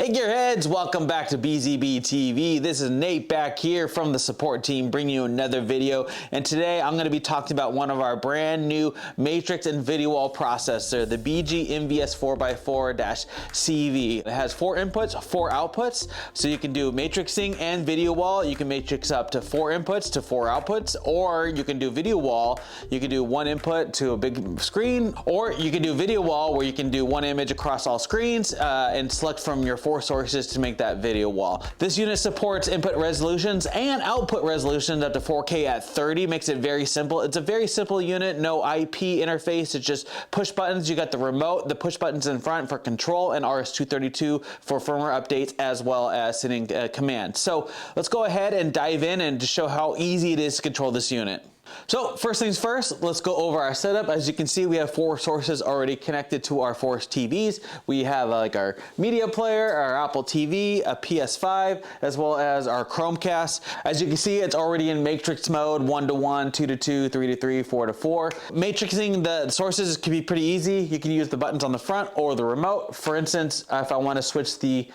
Hey gearheads, welcome back to BZB TV. This is Nate back here from the support team bringing you another video, and today I'm going to be talking about one of our brand new matrix and video wall processor, the BG-MVS4x4-CV. It has 4 inputs, 4 outputs, so you can do matrixing and video wall. You can matrix up to 4 inputs to 4 outputs, or you can do video wall. You can do 1 input to a big screen, or you can do video wall where you can do 1 image across all screens and select from your 4 sources to make that video wall. This unit supports input resolutions and output resolutions up to 4K at 30, makes it very simple. It's a very simple unit, no IP interface, it's just push buttons. You got the remote, the push buttons in front for control, and RS-232 for firmware updates, as well as sending commands. So let's go ahead and dive in and just show how easy it is to control this unit. So first things first, let's go over our setup. As you can see, we have 4 sources already connected to our 4 TVs. We have like our media player, our Apple TV, a PS5, as well as our Chromecast. As you can see, it's already in matrix mode, 1 to 1, 2 to 2, 3 to 3, 4 to 4. Matrixing the sources can be pretty easy. You can use the buttons on the front or the remote. For instance, if I want to switch the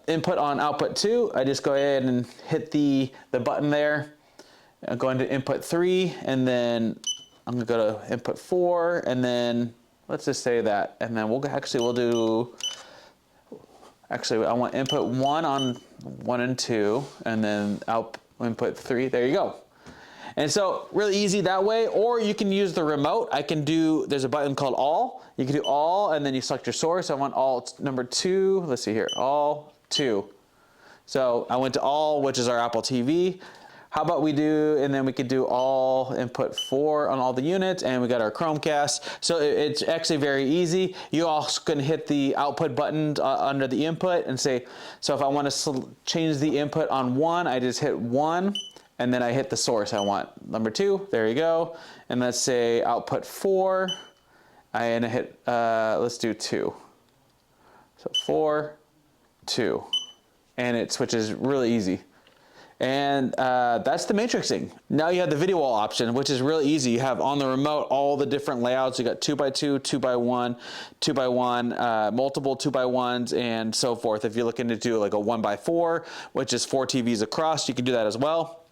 input on output 2, I just go ahead and hit the button there. I'm going to input 3, and then I'm going to go to input 4, and then let's just say that, and then we'll do, I want input 1 on 1 and 2, and then input 3, there you go. And so really easy that way, or you can use the remote. There's a button called all. You can do all, and then you select your source. I want all number 2, let's see here, all 2. So I went to all, which is our Apple TV. How about we do, and then we could do all input 4 on all the units, and we got our Chromecast. So it's actually very easy. You also can hit the output button under the input and say, so if I want to change the input on 1, I just hit 1, and then I hit the source I want. Number 2, there you go. And let's say output 4, and I hit, let's do 2. So 4, 2, and it switches really easy. And that's the matrixing. Now you have the video wall option, which is really easy. You have on the remote all the different layouts. You got 2x2, 2x1, 2x1, multiple 2x1s, and so forth. If you're looking to do like a 1x4, which is 4 TVs across, you can do that as well.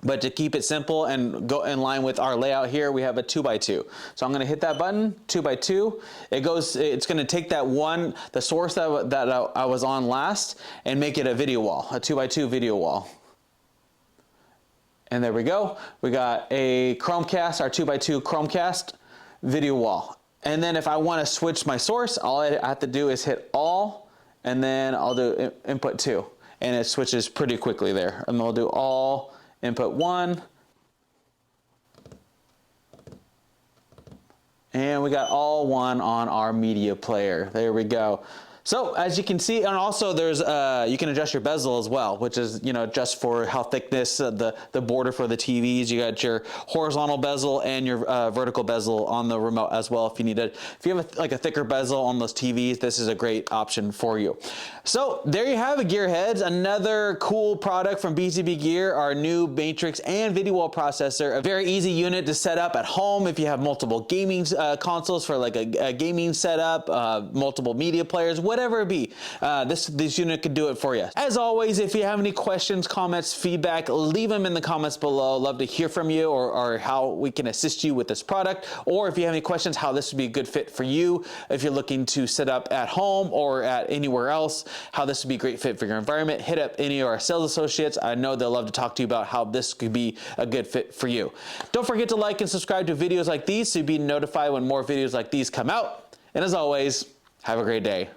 But to keep it simple and go in line with our layout here, we have a 2x2. So I'm going to hit that button, 2x2. It's going to take the source that I was on last, and make it a video wall, a 2x2 video wall. And there we go. We got a Chromecast, our 2x2 Chromecast video wall. And then if I want to switch my source, all I have to do is hit all, and then I'll do input 2. And it switches pretty quickly there. And we'll do all, input 1. And we got all 1 on our media player. There we go. So as you can see, and also there's you can adjust your bezel as well, which is, just for how thickness, the border for the TVs. You got your horizontal bezel and your vertical bezel on the remote as well if you need it. If you have a thicker bezel on those TVs, this is a great option for you. So there you have it, gearheads. Another cool product from BZB Gear, our new matrix and video wall processor. A very easy unit to set up at home if you have multiple gaming consoles for like a gaming setup, multiple media players, whatever it be. This unit could do it for you. As always, if you have any questions, comments, feedback, leave them in the comments below. Love to hear from you, or how we can assist you with this product, or if you have any questions, how this would be a good fit for you if you're looking to set up at home or at anywhere else, how this would be a great fit for your environment. Hit up any of our sales associates. I know they'll love to talk to you about how this could be a good fit for you. Don't forget to like and subscribe to videos like these so you'll be notified when more videos like these come out. And as always, have a great day.